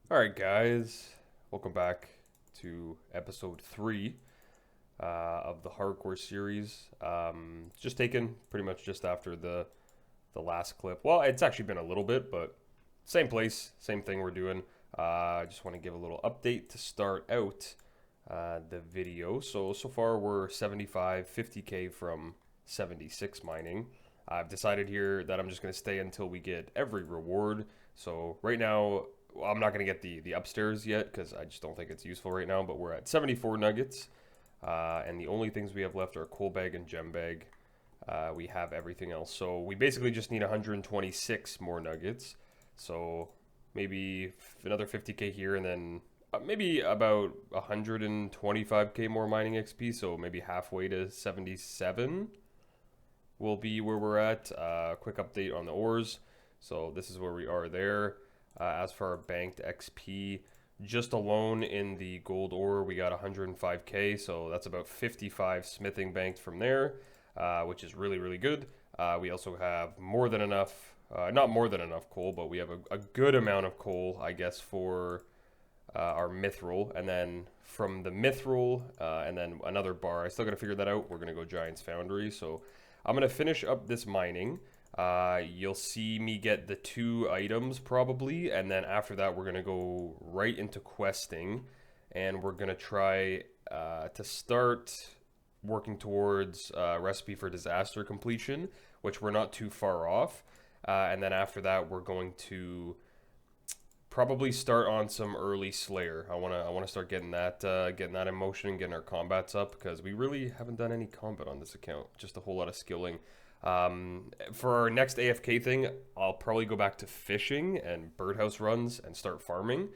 Alright guys, welcome back to episode 3 of the hardcore series. Just taken pretty much just after the last clip. Well, it's actually been a little bit, but same place, same thing we're doing. I just want to give a little update to start out the video. So far we're 75, 50k from 76 mining. I've decided here that I'm just going to stay until we get every reward. So right now, well, I'm not going to get the upstairs yet because I just don't think it's useful right now, but we're at 74 nuggets. And the only things we have left are coal bag and gem bag. We have everything else. So we basically just need 126 more nuggets. So maybe another 50k here and then maybe about 125k more mining XP. So maybe halfway to 77 will be where we're at. Quick update on the ores. So this is where we are there. As for our banked XP, just alone in the gold ore, we got 105k, so that's about 55 smithing banked from there, which is really, really good. We also have more than enough, not more than enough coal, but we have a good amount of coal, I guess, for our mithril. And then from the mithril, and then another bar, I still got to figure that out. We're going to go Giant's Foundry, so I'm going to finish up this mining. You'll see me get the 2 items probably, and then after that we're gonna go right into questing, and we're gonna try to start working towards recipe for disaster completion, which we're not too far off. And then after that we're going to probably start on some early Slayer. I wanna start getting that in motion, getting our combats up, because we really haven't done any combat on this account. Just a whole lot of skilling. For our next AFK thing, I'll probably go back to fishing and birdhouse runs and start farming,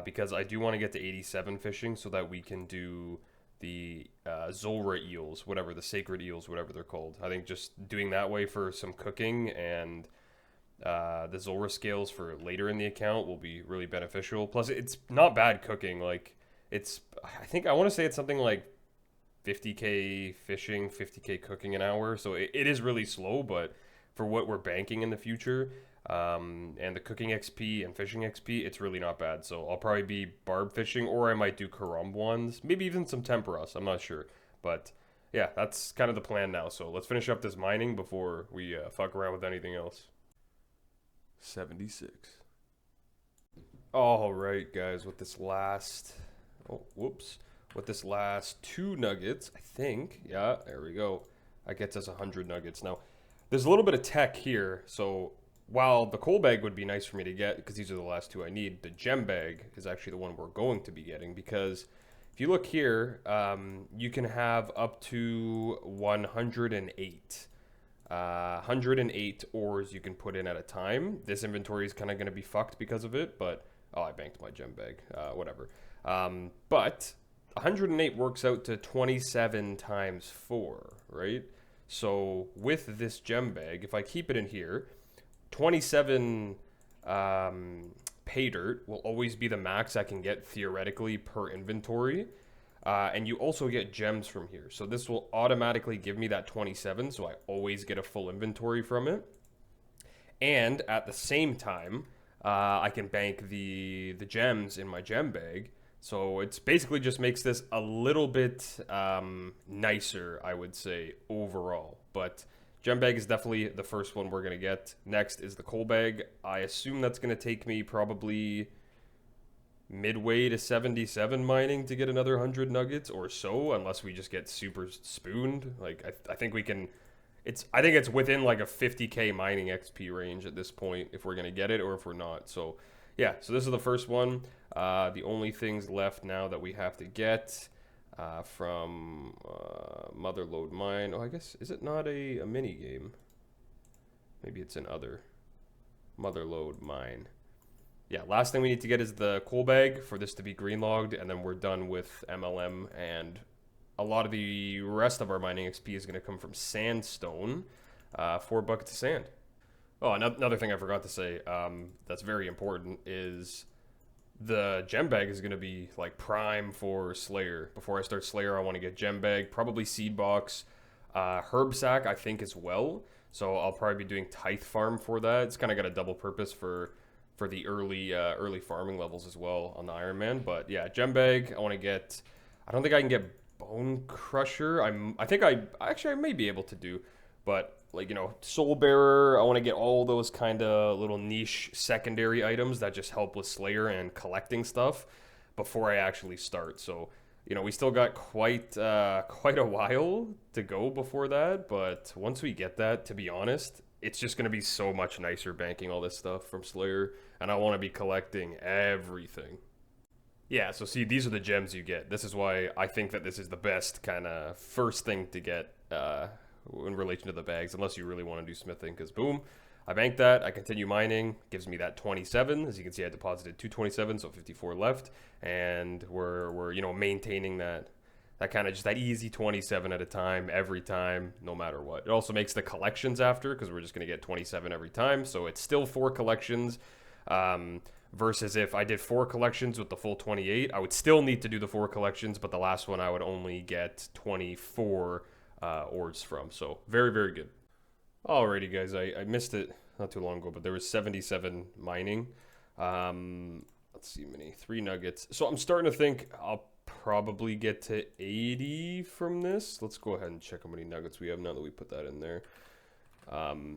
because I do want to get to 87 fishing so that we can do the Zulra eels, whatever, the sacred eels, whatever they're called. I think just doing that way for some cooking and the Zulra scales for later in the account will be really beneficial. Plus, it's not bad cooking. Like, I think I want to say it's something like 50k fishing, 50k cooking an hour. So it is really slow, but for what we're banking in the future, and the cooking XP and fishing XP, it's really not bad. So I'll probably be barb fishing, or I might do karumb ones, maybe even some temperas. I'm not sure, but yeah, that's kind of the plan now. So let's finish up this mining before we fuck around with anything else. 76. All right, guys, with this last, oh, whoops. With this last 2 nuggets, I think, yeah, there we go. That gets us 100 nuggets. Now, there's a little bit of tech here, so while the coal bag would be nice for me to get, because these are the last 2 I need, the gem bag is actually the one we're going to be getting, because if you look here, you can have up to 108. 108 ores you can put in at a time. This inventory is kind of going to be fucked because of it, but, oh, I banked my gem bag, whatever. But 108 works out to 27 times 4, right? So with this gem bag, if I keep it in here, 27 pay dirt will always be the max I can get theoretically per inventory. And you also get gems from here. So this will automatically give me that 27, so I always get a full inventory from it. And at the same time, I can bank the gems in my gem bag. So it's basically just makes this a little bit nicer, I would say, overall. But gem bag is definitely the first one we're going to get. Next is the coal bag. I assume that's going to take me probably midway to 77 mining to get another 100 nuggets or so, unless we just get super spooned. Like, I think we can... I think it's within like a 50k mining XP range at this point if we're going to get it or if we're not. So yeah, so this is the first one. The only things left now that we have to get from Motherlode Mine. Oh, I guess, is it not a mini game? Maybe it's an other. Motherlode Mine. Yeah, last thing we need to get is the coal bag for this to be green logged, and then we're done with MLM, and a lot of the rest of our mining XP is going to come from sandstone, 4 buckets of sand. Oh, another thing I forgot to say that's very important is the gem bag is going to be like prime for Slayer. Before I start Slayer, I want to get gem bag, probably seed box, herb sack, I think as well. So I'll probably be doing tithe farm for that. It's kind of got a double purpose for for the early farming levels as well on the Iron Man. But yeah, gem bag. I want to get. I don't think I can get Bone Crusher. I think I may be able to do, but like, Soul Bearer. I want to get all those kind of little niche secondary items that just help with Slayer and collecting stuff before I actually start. So we still got quite a while to go before that. But once we get that, to be honest, it's just gonna be so much nicer banking all this stuff from Slayer, and I want to be collecting everything. Yeah, so see, these are the gems you get. This is why I think that this is the best kind of first thing to get in relation to the bags, unless you really want to do smithing, because boom, I banked that, I continue mining, gives me that 27. As you can see, I deposited 227, so 54 left, and we're maintaining that kind of just that easy 27 at a time, every time, no matter what. It also makes the collections after, because we're just going to get 27 every time, so it's still 4 collections. Versus if I did 4 collections with the full 28, I would still need to do the 4 collections, but the last one I would only get 24 ores from. So very, very good. Alrighty, guys, I missed it not too long ago, but there was 77 mining. Let's see, many 3 nuggets. So I'm starting to think I'll probably get to 80 from this. Let's go ahead and check how many nuggets we have now that we put that in there. Well,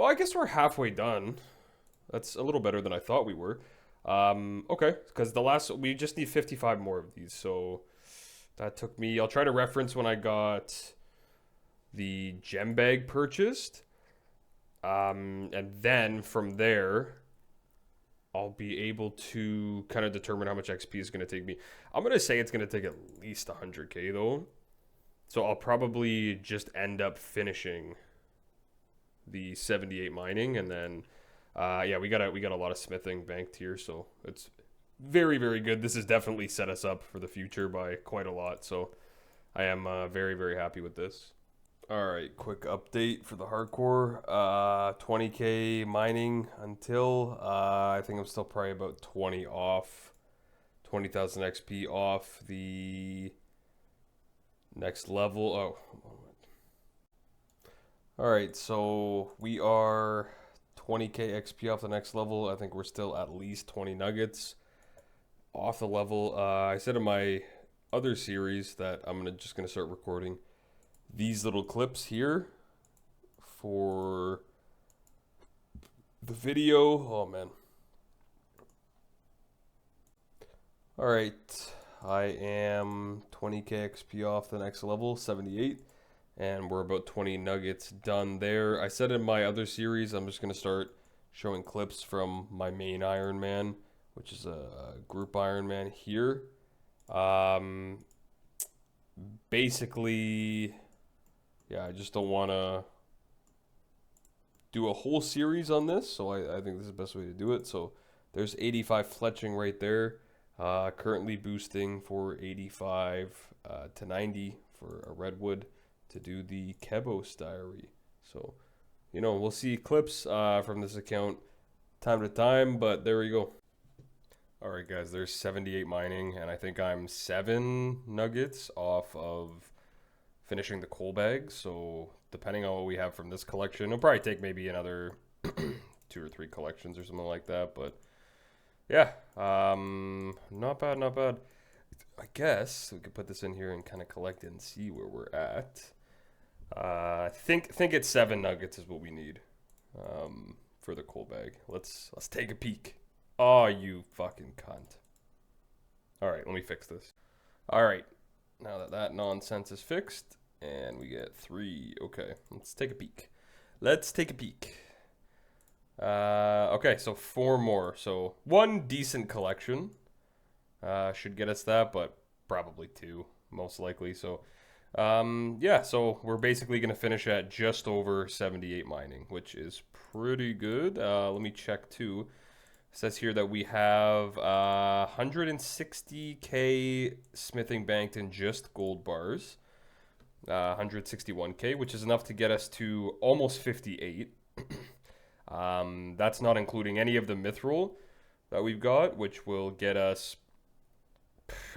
I guess we're halfway done. That's a little better than I thought we were. Okay, because we just need 55 more of these. So that took me, I'll try to reference when I got the gem bag purchased. And then from there, I'll be able to kind of determine how much XP is going to take me. I'm going to say it's going to take at least 100k though. So I'll probably just end up finishing the 78 mining, and then yeah, we got a lot of smithing banked here, so it's very, very good. This has definitely set us up for the future by quite a lot, so I am very, very happy with this. All right, quick update for the hardcore. 20k mining until I think I'm still probably about 20 off, 20,000 XP off the next level. Oh, all right, so we are 20k XP off the next level. I think we're still at least 20 nuggets off the level. I said in my other series that I'm just gonna start recording these little clips here for the video. Oh man. All right, I am 20k XP off the next level, 78. And we're about 20 nuggets done there. I said in my other series, I'm just going to start showing clips from my main Iron Man, which is a group Iron Man here. Basically, yeah, I just don't want to do a whole series on this, so I think this is the best way to do it. So there's 85 fletching right there. Currently boosting for 85 to 90 for a redwood to do the Kebos diary. So, we'll see clips from this account time to time, but there we go. All right, guys, there's 78 mining, and I think I'm 7 nuggets off of finishing the coal bag. So depending on what we have from this collection, it'll probably take maybe another 2 or 3 collections or something like that. But yeah, not bad, not bad. I guess we could put this in here and kind of collect it and see where we're at. I think it's 7 nuggets is what we need for the coal bag. Let's take a peek. Oh, you fucking cunt. All right, let me fix this. All right, now that nonsense is fixed, and we get 3. Okay, let's take a peek. Let's take a peek. Okay, so 4 more. So 1 decent collection should get us that, but probably 2, most likely. So yeah, so we're basically going to finish at just over 78 mining, which is pretty good. Let me check too. It says here that we have 160k smithing banked in just gold bars. 161k, which is enough to get us to almost 58. That's not including any of the mithril that we've got, which will get us,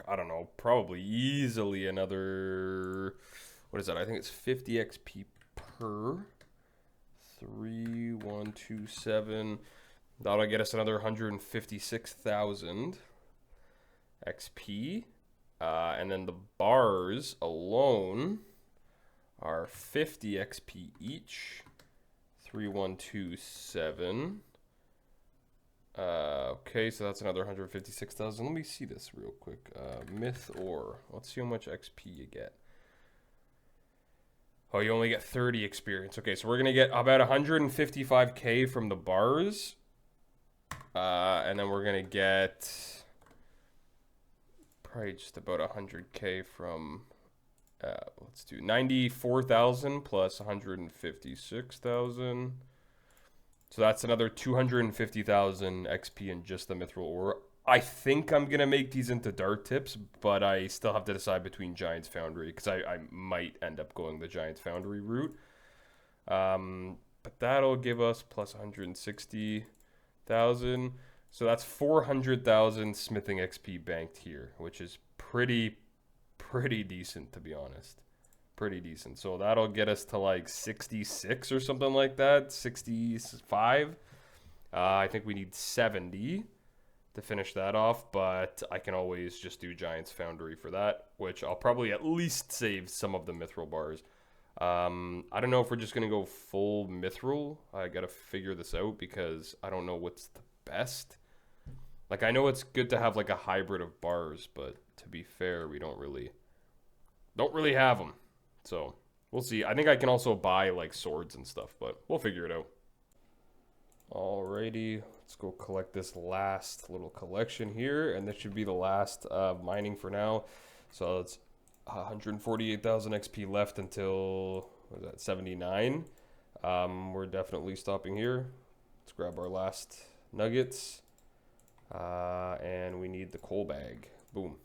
I don't know, probably easily another, what is that? I think it's 50 XP per 3, 1, 2, 7. That'll get us another 156,000 XP. And then the bars alone are 50 XP each. 3127. Okay, so that's another 156,000. Let me see this real quick. Myth ore. Let's see how much XP you get. Oh, you only get 30 experience. Okay, so we're going to get about 155k from the bars. And then we're going to get probably just about 100k from, let's do 94,000 plus 156,000. So that's another 250,000 XP in just the mithril ore. I think I'm going to make these into dart tips, but I still have to decide between Giant's Foundry, because I might end up going the Giant's Foundry route. But that'll give us plus 160,000. So that's 400,000 smithing XP banked here, which is pretty decent, to be honest. Pretty decent. So that'll get us to like 66 or something like that. 65. I think we need 70 to finish that off, but I can always just do Giant's Foundry for that, which I'll probably at least save some of the mithril bars. I don't know if we're just going to go full mithril. I got to figure this out because I don't know what's the best. Like, I know it's good to have like a hybrid of bars, but to be fair, we don't really have them. So we'll see. I think I can also buy like swords and stuff, but we'll figure it out. Alrighty, let's go collect this last little collection here, and this should be the last mining for now. So it's 148,000 XP left until, what is that, 79. We're definitely stopping here. Let's grab our last nuggets, and we need the coal bag. Boom.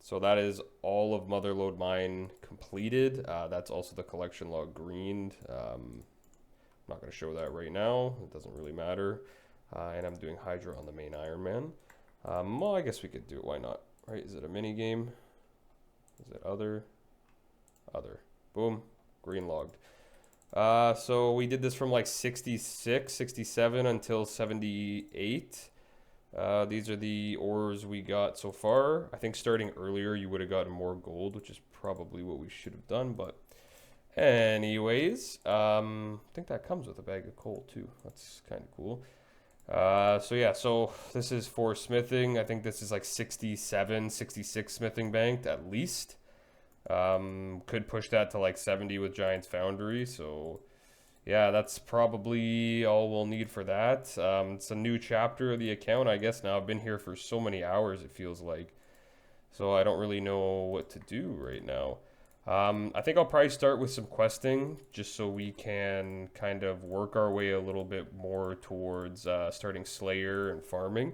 So that is all of Motherlode Mine completed. That's also the collection log greened. I'm not going to show that right now. It doesn't really matter. And I'm doing Hydra on the main Iron Man. Well, I guess we could do it. Why not? Right? Is it a mini game? Is it other? Other. Boom. Green logged. So we did this from like 66, 67 until 78. These are the ores we got so far. I think starting earlier you would have gotten more gold, which is probably what we should have done, but anyways, I think that comes with a bag of coal too. That's kind of cool. So yeah, so this is for smithing. I think this is like 67, 66 smithing banked at least. Could push that to like 70 with Giant's Foundry, so yeah, that's probably all we'll need for that. It's a new chapter of the account, I guess now. I've been here for so many hours, it feels like. So I don't really know what to do right now. I think I'll probably start with some questing, just so we can kind of work our way a little bit more towards starting Slayer and farming.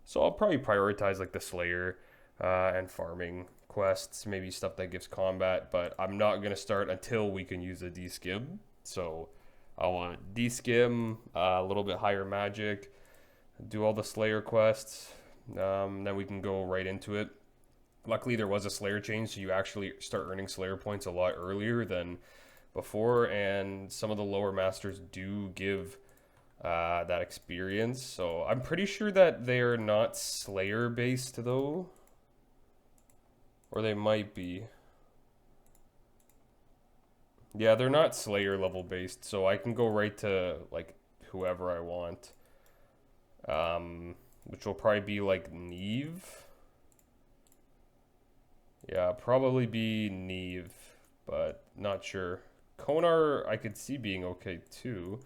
So I'll probably prioritize like the Slayer and farming quests, maybe stuff that gives combat, but I'm not going to start until we can use a D-Skim. So I want D-Skim, a little bit higher magic, do all the Slayer quests, then we can go right into it. Luckily, there was a Slayer change, so you actually start earning Slayer points a lot earlier than before, and some of the lower masters do give that experience. So I'm pretty sure that they're not Slayer-based, though. Or they might be. Yeah, they're not Slayer level based, so I can go right to like whoever I want. Which will probably be like Neve. Yeah, probably be Neve, but not sure. Konar I could see being okay too.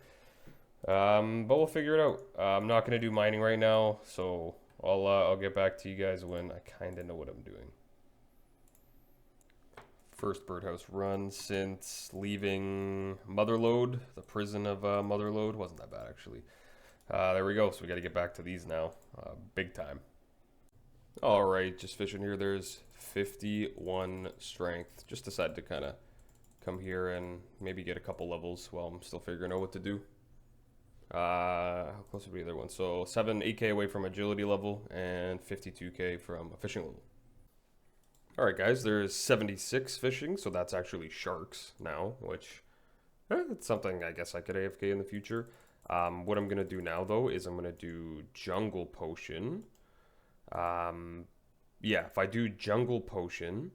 But we'll figure it out. I'm not gonna do mining right now, so I'll get back to you guys when I kinda know what I'm doing. First birdhouse run since leaving Motherlode, the prison of Motherlode. Wasn't that bad, actually. There we go. So we got to get back to these now. Big time. All right, just fishing here. There's 51 strength. Just decided to kind of come here and maybe get a couple levels while I'm still figuring out what to do. How close would be the other one? So 8k away from agility level and 52k from a fishing level. Alright guys, there's 76 fishing, so that's actually sharks now, which it's something I guess I could AFK in the future. What I'm going to do now, though, is I'm going to do Jungle Potion. Yeah, if I do Jungle Potion,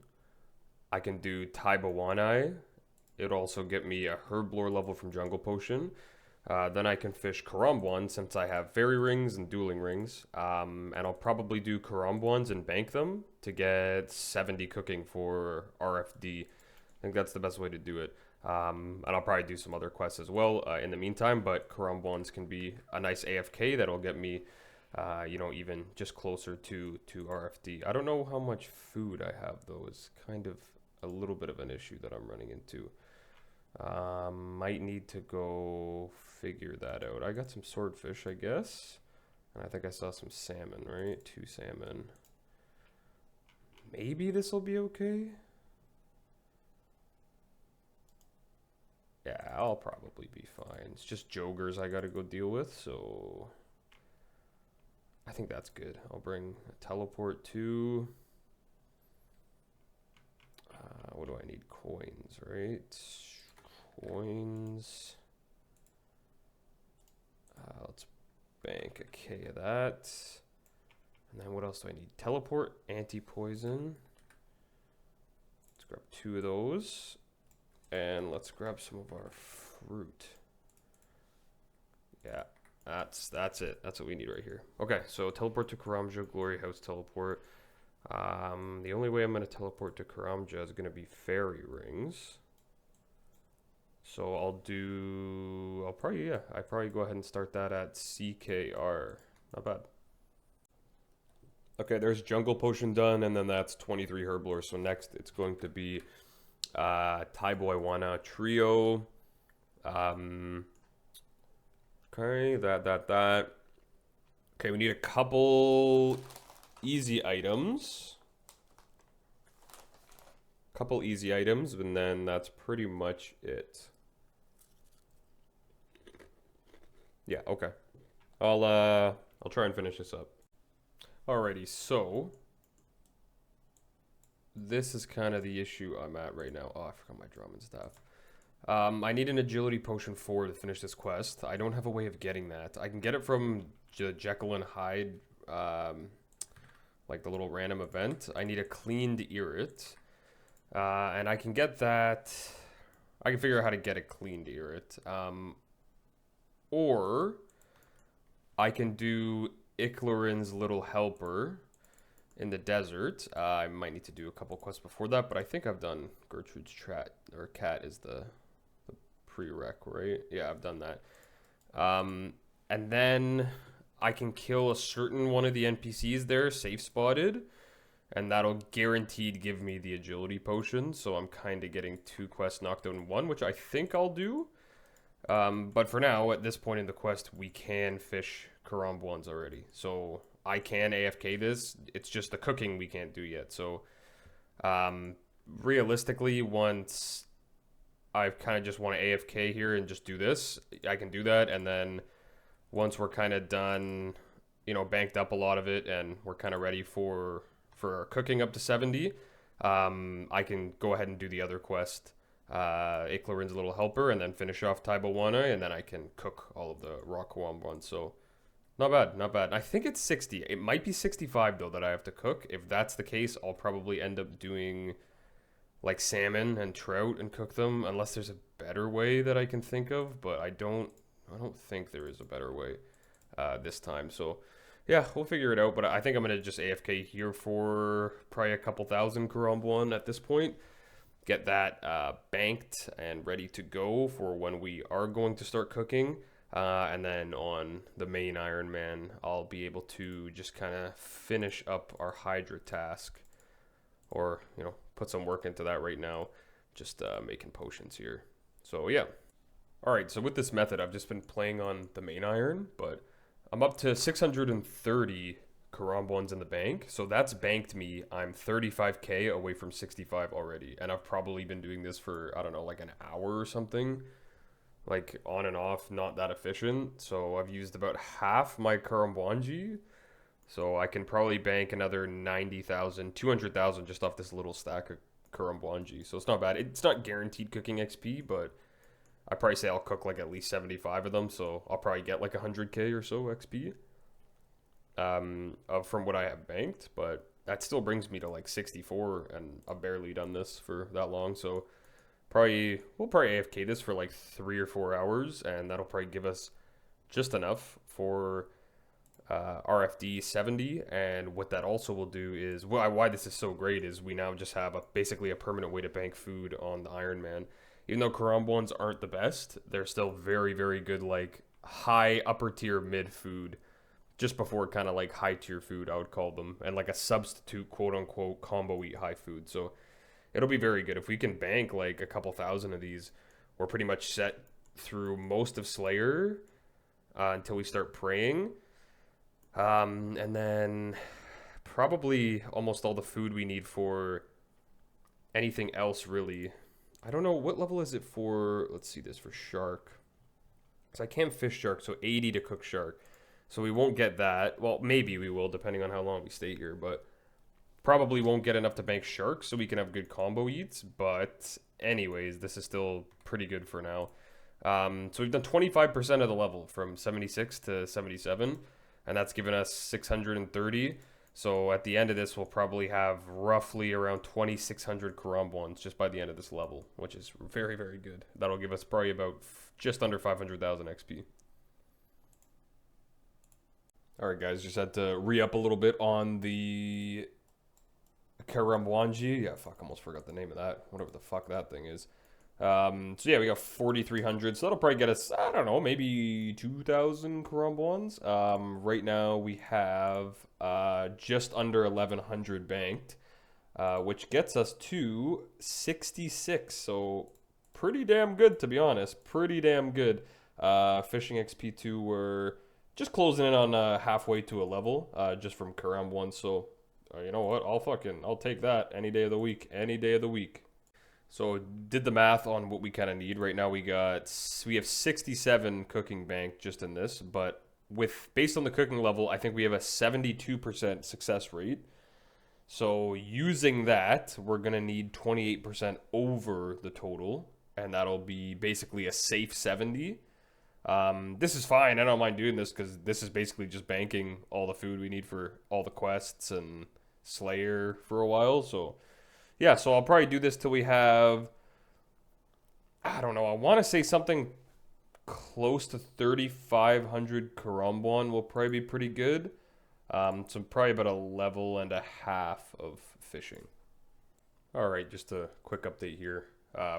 I can do Taibawanai. It'll also get me a Herblore level from Jungle Potion. Then I can fish Karambwan since I have Fairy Rings and Dueling Rings. And I'll probably do Karambwans and bank them to get 70 cooking for RFD. I think that's the best way to do it. And I'll probably do some other quests as well in the meantime, but Karambwans can be a nice AFK that'll get me, even just closer to RFD. I don't know how much food I have, though. It's kind of a little bit of an issue that I'm running into. Might need to go figure that out. I got some swordfish, I guess. And I think I saw some salmon, right? 2 salmon. Maybe this will be okay. Yeah, I'll probably be fine. It's just Jogers I gotta go deal with, so I think that's good. I'll bring a teleport too. What do I need? Coins, right? Coins. Let's bank a K of that. And then what else do I need? Teleport, anti-poison. Let's grab 2 of those. And let's grab some of our fruit. Yeah, that's it. That's what we need right here. Okay, so teleport to Karamja, Glory House teleport. The only way I'm going to teleport to Karamja is going to be Fairy Rings. So I'll probably go ahead and start that at CKR. Not bad. Okay, there's Jungle Potion done, and then that's 23 Herblore. So next it's going to be Taibawanai Trio. Okay, that. Okay, we need a couple easy items. And then that's pretty much it. Yeah, okay. I'll try and finish this up. Alrighty, so this is kind of the issue I'm at right now. Oh, I forgot my Drummond staff. I need an agility potion 4 to finish this quest. I don't have a way of getting that. I can get it from Jekyll and Hyde, like the little random event. I need a cleaned Irrit. And I can get that. I can figure out how to get a cleaned Irrit. Or I can do Iclarin's Little Helper in the desert. I might need to do a couple quests before that, but I think I've done Gertrude's cat is the prereq, right? Yeah, I've done that. And then I can kill a certain one of the NPCs there, safe spotted, and that'll guaranteed give me the agility potion. So I'm kind of getting 2 quests knocked out in one, which I think I'll do. But for now, at this point in the quest, we can fish Karambwans already. So I can AFK this. It's just the cooking we can't do yet. So realistically, once I kind of just want to AFK here and just do this, I can do that. And then once we're kind of done, banked up a lot of it and we're kind of ready for our cooking up to 70, I can go ahead and do the other quest. Iclarin's Little Helper, and then finish off Taibawanai, and then I can cook all of the raw Karambwans. So not bad. I think it's 60. It might be 65 though that I have to cook. If that's the case, I'll probably end up doing like salmon and trout and cook them, unless there's a better way that I can think of. But I don't think there is a better way this time. So yeah, we'll figure it out. But I think I'm gonna just AFK here for probably a couple thousand Karambwan at this point. Get that banked and ready to go for when we are going to start cooking. And then on the main Iron Man, I'll be able to just kind of finish up our Hydra task. Or, put some work into that right now. Just making potions here. So, yeah. Alright, so with this method, I've just been playing on the main Iron. But I'm up to 630 Karambwans in the bank, so that's banked me. I'm 35k away from 65 already, and I've probably been doing this for, I don't know, like an hour or something, like on and off, not that efficient. So I've used about half my Karambwanji, so I can probably bank another 90,000, 200,000 just off this little stack of Karambwanji. So it's not bad. It's not guaranteed cooking XP, but I probably say I'll cook like at least 75 of them, so I'll probably get like 100k or so XP from what I have banked, but that still brings me to like 64, and I've barely done this for that long, so we'll probably AFK this for like 3 or 4 hours, and that'll probably give us just enough for RFD 70. And what that also will do is, why this is so great is we now just have basically a permanent way to bank food on the Iron Man. Even though Karam ones aren't the best, they're still very, very good, like high upper tier mid food, just before kind of like high tier food, I would call them, and like a substitute quote unquote combo eat high food. So it'll be very good. If we can bank like a couple thousand of these, we're pretty much set through most of Slayer until we start praying. And then probably almost all the food we need for anything else, really. I don't know, what level is it for, let's see this, for shark. So I can't fish shark, so 80 to cook shark. So we won't get that. Well, maybe we will, depending on how long we stay here, but probably won't get enough to bank shark so we can have good combo eats. But anyways, this is still pretty good for now. So we've done 25% of the level from 76 to 77, and that's given us 630. So at the end of this, we'll probably have roughly around 2,600 Karam ones just by the end of this level, which is very, very good. That'll give us probably about just under 500,000 XP. Alright guys, just had to re-up a little bit on the Karamwanji. Yeah, fuck, almost forgot the name of that. Whatever the fuck that thing is. So yeah, we got 4,300. So that'll probably get us, I don't know, maybe 2,000 Karambwans. Right now we have just under 1,100 banked, which gets us to 66. So pretty damn good, to be honest. Pretty damn good. Fishing XP2, we're just closing in on halfway to a level, just from Karambwan. So you know what? I'll take that any day of the week. Any day of the week. So did the math on what we kind of need. Right now we have 67 cooking bank just in this, but based on the cooking level, I think we have a 72% success rate. So using that, we're going to need 28% over the total, and that'll be basically a safe 70. This is fine. I don't mind doing this because this is basically just banking all the food we need for all the quests and Slayer for a while. So yeah, so I'll probably do this till we have, I don't know, I want to say something close to 3,500 Karambwan will probably be pretty good. So probably about a level and a half of fishing. All right, just a quick update here.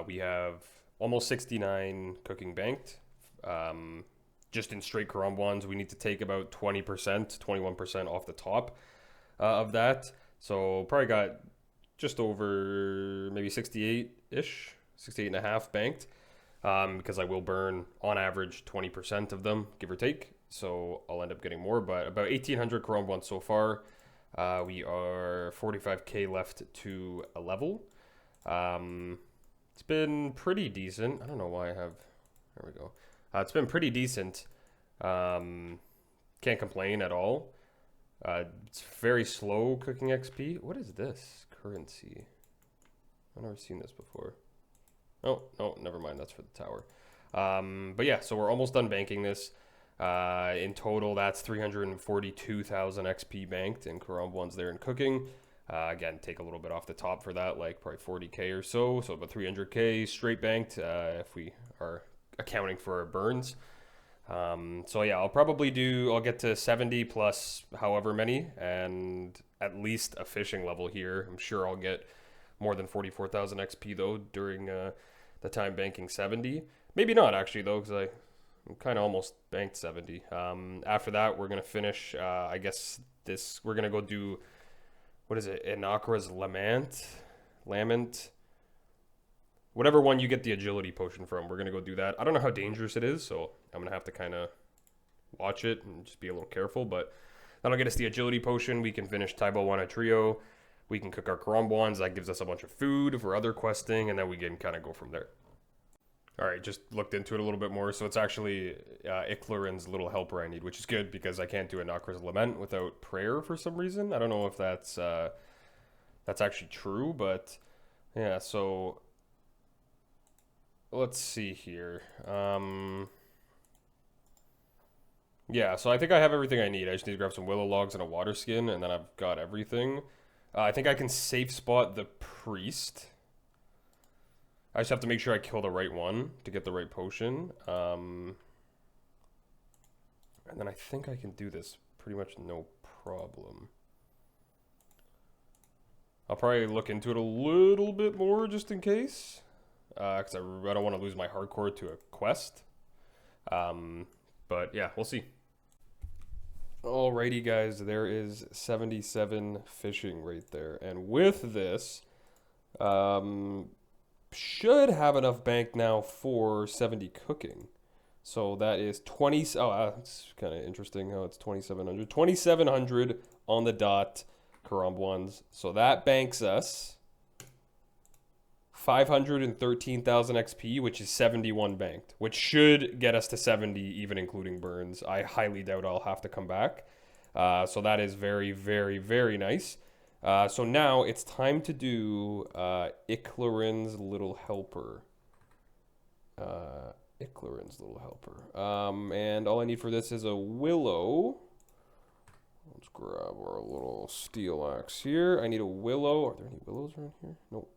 We have almost 69 cooking banked. Just in straight Karambwans, we need to take about 20%, 21% off the top of that. So probably got just over maybe 68-ish, 68 and a half banked, because I will burn on average 20% of them, give or take. So I'll end up getting more, but about 1,800 Karambwan so far. We are 45k left to a level. It's been pretty decent. I don't know why I have, there we go. It's been pretty decent. Can't complain at all. It's very slow cooking XP. What is this? Currency. I've never seen this before. Oh, no, never mind. That's for the tower. But yeah, so we're almost done banking this. In total, that's 342,000 XP banked in Karambwans there in cooking. Again, take a little bit off the top for that, like probably 40k or so. So about 300k straight banked if we are accounting for our burns. So yeah, I'll get to 70 plus however many, and at least a fishing level here. I'm sure I'll get more than 44,000 XP though during the time banking 70. Maybe not actually though, because I'm kind of almost banked 70. After that, we're gonna finish. I guess we're gonna go do, what is it? Inakra's Lament. Whatever one you get the agility potion from, we're going to go do that. I don't know how dangerous it is, so I'm going to have to kind of watch it and just be a little careful, but that'll get us the agility potion. We can finish Taibo Trio. We can cook our Karambwans. That gives us a bunch of food for other questing, and then we can kind of go from there. All right, just looked into it a little bit more. So it's actually Iclarin's little helper I need, which is good because I can't do a Nakra's Lament without prayer for some reason. I don't know if that's actually true, but yeah, so let's see here. Yeah, so I think I have everything I need. I just need to grab some willow logs and a water skin, and then I've got everything. I think I can safe spot the priest. I just have to make sure I kill the right one to get the right potion. And then I think I can do this pretty much no problem. I'll probably look into it a little bit more just in case. Because I don't want to lose my hardcore to a quest. But yeah, we'll see. Alrighty guys, there is 77 fishing right there. And with this, should have enough bank now for 70 cooking. So that is 20, oh, that's kind of interesting how it's 2,700. 2,700 on the dot, Karamb ones. So that banks us 513,000 XP, which is 71 banked, which should get us to 70, even including burns. I highly doubt I'll have to come back. So that is very, very, very nice. So now it's time to do Iclarin's Little Helper. Iclarin's Little Helper. And all I need for this is a willow. Let's grab our little steel axe here. I need a willow. Are there any willows around here? Nope.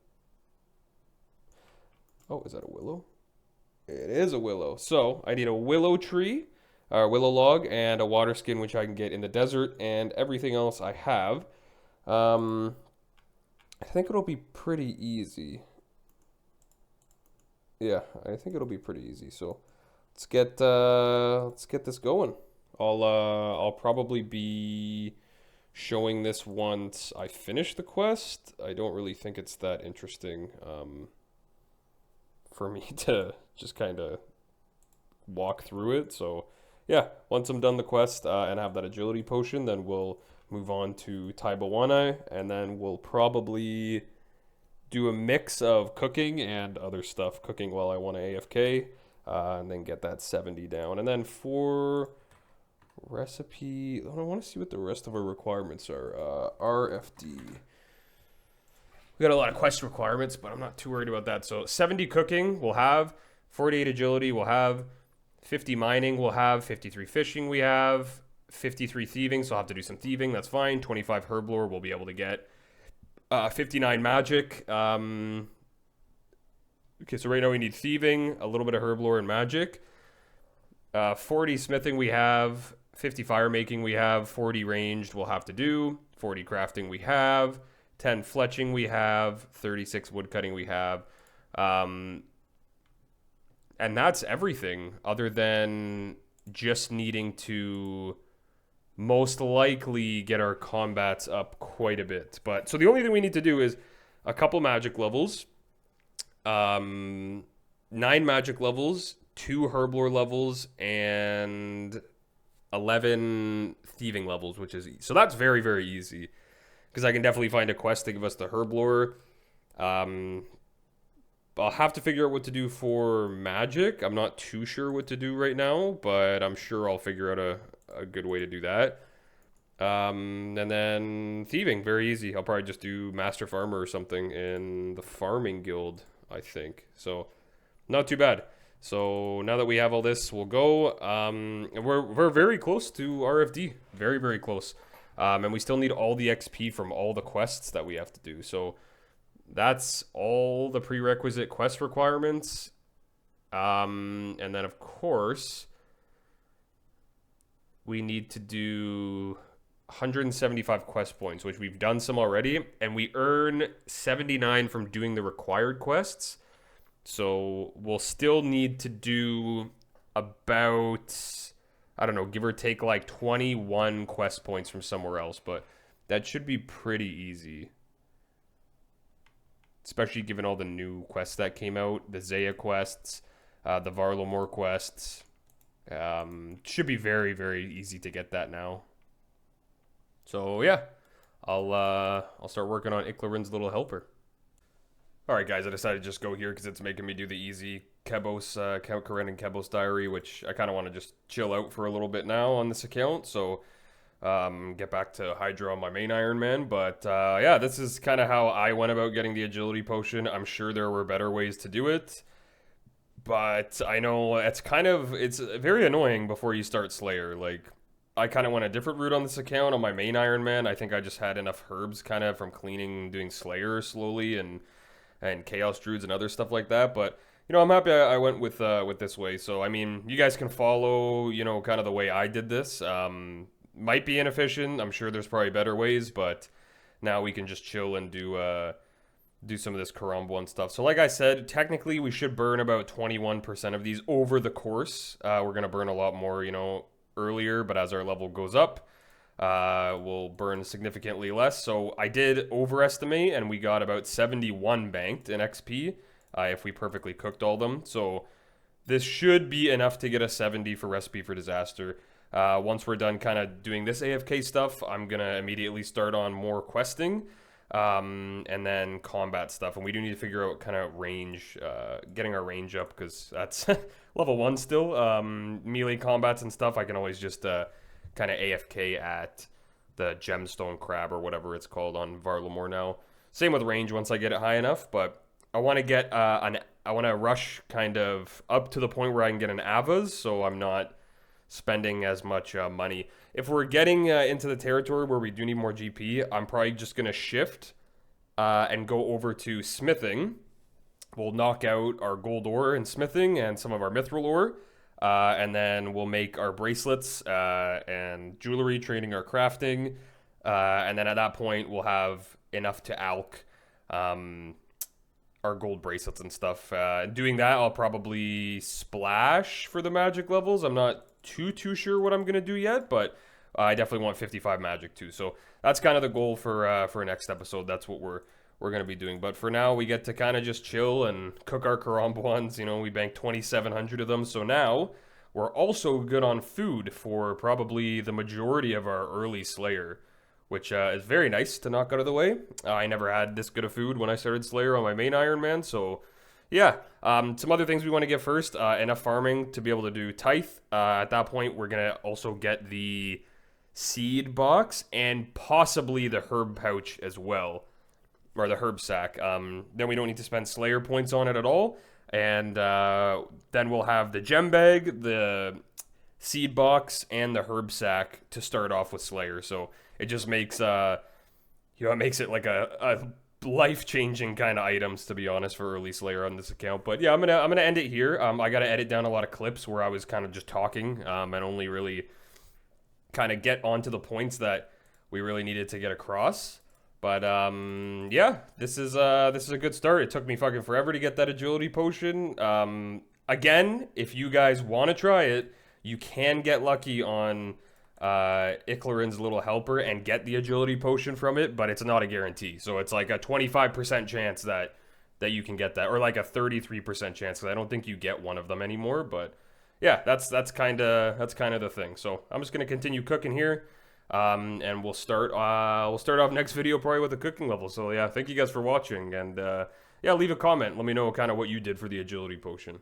Oh, is that a willow? It is a willow. So I need a willow tree, willow log, and a water skin, which I can get in the desert, and everything else I have. I think it'll be pretty easy. Yeah, I think it'll be pretty easy. So let's get this going. I'll probably be showing this once I finish the quest. I don't really think it's that interesting. For me to just kind of walk through it. So yeah, once I'm done the quest and have that agility potion, then we'll move on to Taibawana, and then we'll probably do a mix of cooking and other stuff. Cooking while I want to AFK, and then get that 70 down. And then for recipe, I want to see what the rest of our requirements are. RFD. We got a lot of quest requirements, but I'm not too worried about that. So 70 cooking we'll have, 48 agility we'll have, 50 mining we'll have, 53 fishing we have, 53 thieving, so I'll have to do some thieving, that's fine. 25 herblore we'll be able to get. 59 magic. Okay, so right now we need thieving, a little bit of herblore and magic. 40 smithing we have, 50 fire making we have, 40 ranged we'll have to do, 40 crafting we have, 10 fletching we have, 36 woodcutting we have. And that's everything other than just needing to most likely get our combats up quite a bit. But so the only thing we need to do is a couple magic levels, 9 magic levels, 2 herblore levels, and 11 thieving levels, which is so that's very, very easy. Because I can definitely find a quest to give us the herblore. I'll have to figure out what to do for magic. I'm not too sure what to do right now, but I'm sure I'll figure out a good way to do that. And then thieving, very easy. I'll probably just do Master Farmer or something in the farming guild, I think. So not too bad. So now that we have all this, we'll go. And we're very close to RFD. Very, very close. And we still need all the XP from all the quests that we have to do. So that's all the prerequisite quest requirements. And then, of course, we need to do 175 quest points, which we've done some already. And we earn 79 from doing the required quests. So we'll still need to do about, I don't know, give or take like 21 quest points from somewhere else, but that should be pretty easy. Especially given all the new quests that came out, the Zaya quests, the Varlamore quests. Should be very, very easy to get that now. So yeah, I'll start working on Iclarin's Little Helper. Alright guys, I decided to just go here because it's making me do the easy Kebos, Count Karen and Kebos Diary, which I kind of want to just chill out for a little bit now on this account, so get back to Hydra on my main Iron Man. But yeah, this is kind of how I went about getting the agility potion. I'm sure there were better ways to do it, but I know it's very annoying before you start Slayer. Like, I kind of went a different route on this account on my main Iron Man. I think I just had enough herbs kind of from cleaning, doing Slayer slowly, and Chaos Druids and other stuff like that. But I'm happy I went with this way. So I mean, you guys can follow, kind of the way I did this. Might be inefficient. I'm sure there's probably better ways, but now we can just chill and do some of this Karambwa and stuff. So like I said, technically we should burn about 21% of these over the course. We're going to burn a lot more, earlier, but as our level goes up, we'll burn significantly less. So I did overestimate, and we got about 71 banked in XP if we perfectly cooked all of them. So this should be enough to get a 70 for Recipe for Disaster. Once we're done kind of doing this AFK stuff, I'm going to immediately start on more questing. And then combat stuff, and we do need to figure out kind of range, getting our range up, because that's level 1 still. Melee combats and stuff, I can always just kind of AFK at the Gemstone Crab or whatever it's called on Varlamore now. Same with range once I get it high enough, but I want to get I want to rush kind of up to the point where I can get an Avas, so I'm not spending as much money. If we're getting into the territory where we do need more GP, I'm probably just going to shift and go over to smithing. We'll knock out our gold ore in smithing and some of our mithril ore, and then we'll make our bracelets and jewelry, training our crafting, and then at that point we'll have enough to alch our gold bracelets and stuff. Doing that, I'll probably splash for the magic levels. I'm not too sure what I'm gonna do yet, but I definitely want 55 magic too. So that's kind of the goal for next episode. That's what we're gonna be doing. But for now, we get to kind of just chill and cook our Karambwans. We banked 2,700 of them. So now we're also good on food for probably the majority of our early Slayer, which is very nice to knock out of the way. I never had this good of food when I started Slayer on my main Iron Man, so yeah. Some other things we want to get first, enough farming to be able to do Tithe. At that point, we're going to also get the seed box and possibly the herb pouch as well, or the herb sack. Then we don't need to spend Slayer points on it at all, and then we'll have the gem bag, the seed box, and the herb sack to start off with Slayer. So it just makes it makes it like a life-changing kind of items, to be honest, for early Slayer on this account. But yeah, I'm gonna end it here. I gotta edit down a lot of clips where I was kind of just talking and only really kind of get onto the points that we really needed to get across. But yeah, this is a good start. It took me fucking forever to get that agility potion. Again, if you guys want to try it, you can get lucky on Iclarin's little helper and get the agility potion from it, but it's not a guarantee. So it's like a 25% chance that you can get that, or like a 33% chance, because I don't think you get one of them anymore. But yeah, that's kind of the thing. So I'm just gonna continue cooking here, and we'll start off next video probably with the cooking level. So yeah, thank you guys for watching, and yeah, leave a comment. Let me know kind of what you did for the agility potion.